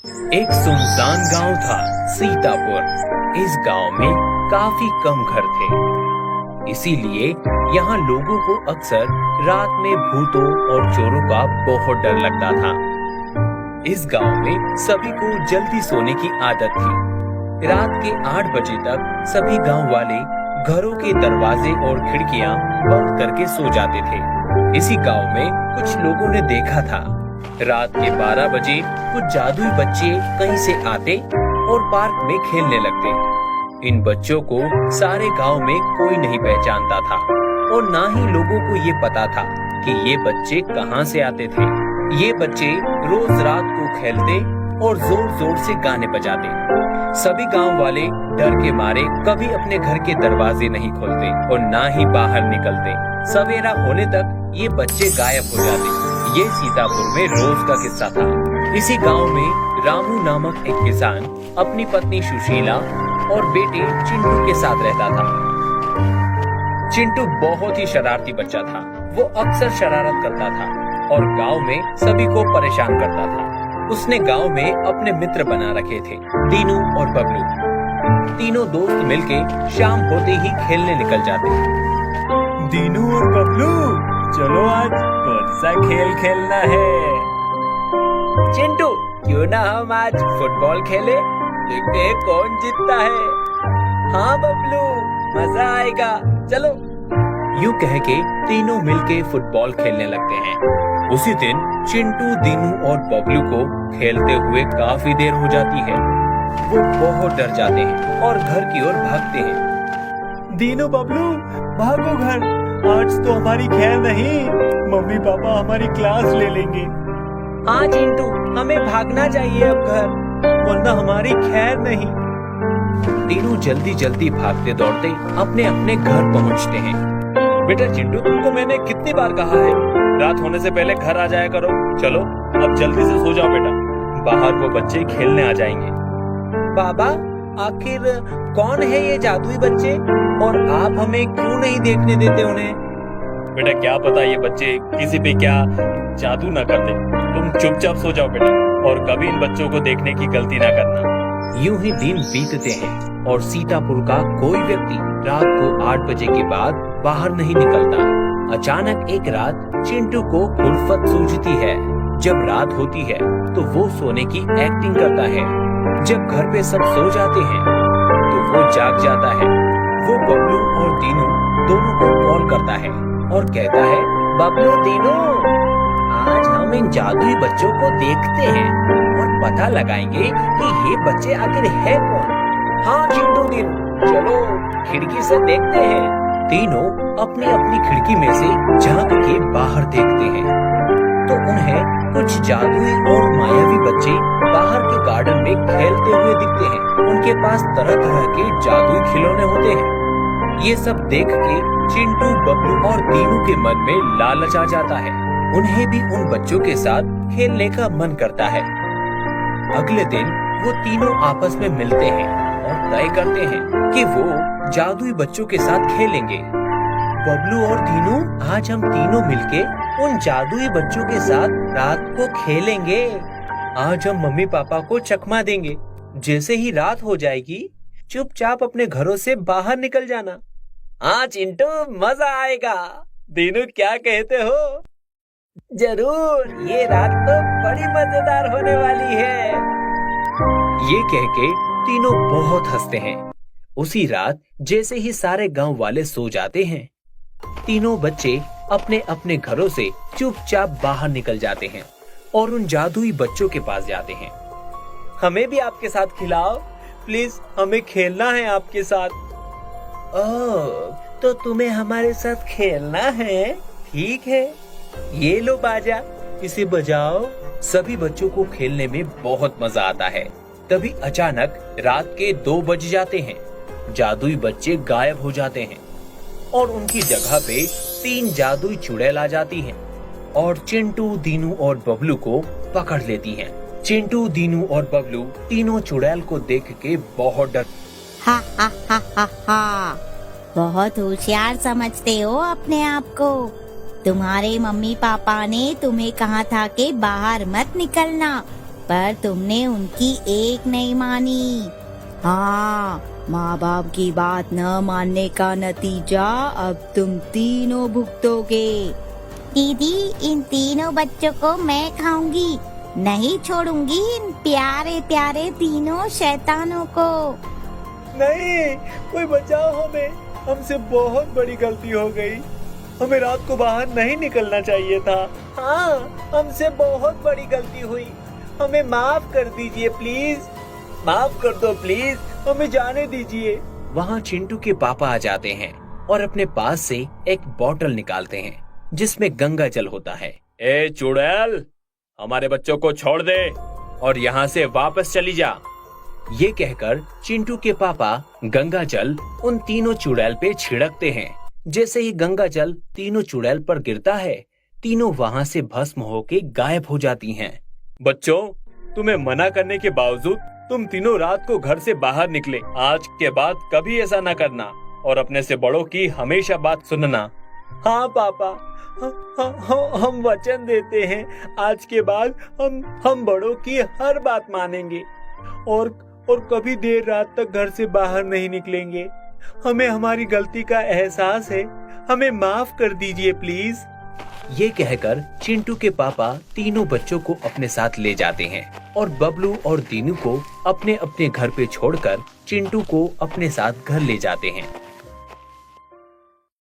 एक सुनसान गांव था, सीतापुर। इस गांव में काफी कम घर थे, इसीलिए यहाँ लोगों को अक्सर रात में भूतों और चोरों का बहुत डर लगता था। इस गांव में सभी को जल्दी सोने की आदत थी। रात के 8 बजे तक सभी गांव वाले घरों के दरवाजे और खिड़कियां बंद करके सो जाते थे। इसी गांव में कुछ लोगों ने देखा था, रात के 12 बजे कुछ जादुई बच्चे कहीं से आते और पार्क में खेलने लगते। इन बच्चों को सारे गांव में कोई नहीं पहचानता था और ना ही लोगों को ये पता था कि ये बच्चे कहां से आते थे। ये बच्चे रोज रात को खेलते और जोर जोर से गाने बजाते। सभी गांव वाले डर के मारे कभी अपने घर के दरवाजे नहीं खोलते और ना ही बाहर निकलते। सवेरा होने तक ये बच्चे गायब हो जाते। ये सीतापुर में रोज का किस्सा था। इसी गांव में रामू नामक एक किसान अपनी पत्नी सुशीला और बेटे चिंटू के साथ रहता था। चिंटू बहुत ही शरारती बच्चा था। वो अक्सर शरारत करता था और गांव में सभी को परेशान करता था। उसने गांव में अपने मित्र बना रखे थे, दीनू और बबलू। तीनों दोस्त मिलके शाम होते ही खेलने निकल जाते। दीनू और बबलू, चलो आज कौन सा खेल खेलना है? चिंटू, क्यों ना हम आज फुटबॉल खेले? देखते हैं कौन जीतता है। हाँ बबलू, मजा आएगा, चलो। यूं कह के तीनों मिलके फुटबॉल खेलने लगते हैं। उसी दिन चिंटू, दीनू और बबलू को खेलते हुए काफी देर हो जाती है। वो बहुत डर जाते हैं और घर की ओर भागते हैं। दीनू, बबलू, भागो घर, आज तो हमारी खैर नहीं, मम्मी पापा हमारी क्लास ले लेंगे। हाँ चिंटू, हमें भागना चाहिए अब घर, वरना हमारी खैर नहीं। तीनों जल्दी जल्दी भागते दौड़ते अपने अपने घर पहुंचते हैं। बेटा चिंटू, तुमको मैंने कितनी बार कहा है, रात होने से पहले घर आ जाया करो। चलो अब जल्दी से सो जाओ बेटा, बाहर वो बच्चे खेलने आ जाएंगे। बाबा, आखिर कौन है ये जादुई बच्चे और आप हमें क्यों नहीं देखने देते उन्हें? बेटा क्या पता ये बच्चे किसी पे क्या जादू ना कर दे। तुम चुपचाप सो जाओ बेटा और कभी इन बच्चों को देखने की गलती ना करना। यूं ही दिन बीतते हैं और सीतापुर का कोई व्यक्ति रात को 8 बजे के बाद बाहर नहीं निकलता। अचानक एक रात चिंटू को उल्फत सूझती है। जब रात होती है तो वो सोने की एक्टिंग करता है। जब घर पे सब सो जाते हैं तो वो जाग जाता है। वो बबलू और दीनू दोनों को कॉल करता है और कहता है, बबलू, दीनू, आज हम इन जादुई बच्चों को देखते हैं और पता लगाएंगे कि ये बच्चे आखिर है कौन। हाँ चिंटू, दीनू, चलो खिड़की से देखते हैं। तीनों अपनी अपनी खिड़की में से झांक के बाहर देखते हैं तो उन्हें कुछ जादुई और मायावी बच्चे बाहर के गार्डन में खेलते हुए दिखते हैं। उनके पास तरह तरह के जादुई खिलौने होते हैं। ये सब देख के चिंटू, बबलू और दीनू के मन में लालच आ जाता है। उन्हें भी उन बच्चों के साथ खेलने का मन करता है। अगले दिन वो तीनों आपस में मिलते हैं और तय करते हैं कि वो जादुई बच्चों के साथ खेलेंगे। बबलू और दीनू, आज हम तीनों मिलके उन जादुई बच्चों के साथ रात को खेलेंगे। आज हम मम्मी पापा को चकमा देंगे। जैसे ही रात हो जाएगी चुपचाप अपने घरों से बाहर निकल जाना। हाँ चिंटू, मजा आएगा। दीनू, क्या कहते हो? जरूर, ये रात तो बड़ी मजेदार होने वाली है। ये कह के तीनों बहुत हंसते हैं। उसी रात जैसे ही सारे गांव वाले सो जाते हैं, तीनों बच्चे अपने अपने घरों से चुपचाप बाहर निकल जाते हैं और उन जादुई बच्चों के पास जाते हैं। हमें भी आपके साथ खिलाओ, प्लीज, हमें खेलना है आपके साथ। ओह, तो तुम्हें हमारे साथ खेलना है? ठीक है, ये लो बाजा, इसे बजाओ। सभी बच्चों को खेलने में बहुत मजा आता है। तभी अचानक रात के 2 बज जाते हैं। जादुई बच्चे गायब हो जाते हैं और उनकी जगह पे 3 जादुई चुड़ैल आ जाती हैं और चिंटू, दीनू और बबलू को पकड़ लेती हैं। चिंटू, दीनू और बबलू तीनों चुड़ैल को देख के बहुत डर। हा हा हा हा हा, बहुत होशियार समझते हो अपने आप को। तुम्हारे मम्मी पापा ने तुम्हें कहा था कि बाहर मत निकलना, पर तुमने उनकी एक नहीं मानी। हाँ, माँ बाप की बात न मानने का नतीजा अब तुम तीनों भुगतोगे। दीदी, इन तीनों बच्चों को मैं खाऊंगी, नहीं छोड़ूंगी इन प्यारे प्यारे तीनों शैतानों को। नहीं, कोई बचाओ हमें, हमसे बहुत बड़ी गलती हो गई। हमें रात को बाहर नहीं निकलना चाहिए था। हाँ, हमसे बहुत बड़ी गलती हुई, हमें माफ कर दीजिए प्लीज। माफ कर दो प्लीज, हमें जाने दीजिए। वहाँ चिंटू के पापा आ जाते हैं और अपने पास से एक बोतल निकालते हैं जिसमें गंगा जल होता है। ए चुड़ैल, हमारे बच्चों को छोड़ दे और यहाँ से वापस चली जा। ये कहकर चिंटू के पापा गंगा जल उन तीनों चुड़ैल पे छिड़कते हैं। जैसे ही गंगा जल तीनों चुड़ैल पर गिरता है, तीनों वहाँ से भस्म होके गायब हो जाती हैं। बच्चों, तुम्हें मना करने के बावजूद तुम तीनों रात को घर से बाहर निकले। आज के बाद कभी ऐसा न करना और अपने से बड़ों की हमेशा बात सुनना। हाँ पापा, हम वचन देते हैं, आज के बाद हम बड़ों की हर बात मानेंगे और कभी देर रात तक घर से बाहर नहीं निकलेंगे। हमें हमारी गलती का एहसास है, हमें माफ कर दीजिए प्लीज। ये कहकर चिंटू के पापा तीनों बच्चों को अपने साथ ले जाते हैं और बबलू और दीनू को अपने अपने घर पे छोड़कर चिंटू को अपने साथ घर ले जाते हैं।